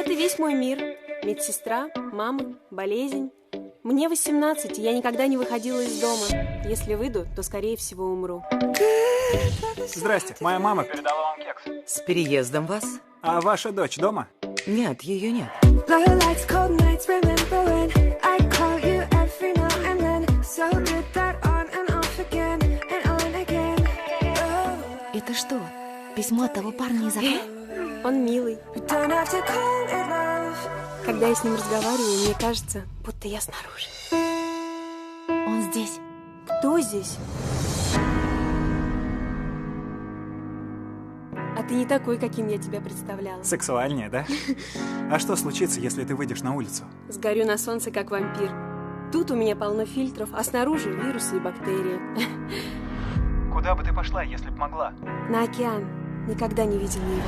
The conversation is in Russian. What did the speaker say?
Вот и весь мой мир. Медсестра, мама, болезнь. Мне 18, и я никогда не выходила из дома. Если выйду, то, скорее всего, умру. Здрасте, моя мама передала вам кекс. С переездом вас? А ваша дочь дома? Нет, ее нет. Это что, письмо от того парня из окна? Он милый. Когда я с ним разговариваю, мне кажется, будто я снаружи. Он здесь. Кто здесь? А ты не такой, каким я тебя представляла. Сексуальнее, да? А что случится, если ты выйдешь на улицу? Сгорю на солнце, как вампир. Тут у меня полно фильтров, а снаружи вирусы и бактерии. Куда бы ты пошла, если б могла? На океан. Никогда не видела его.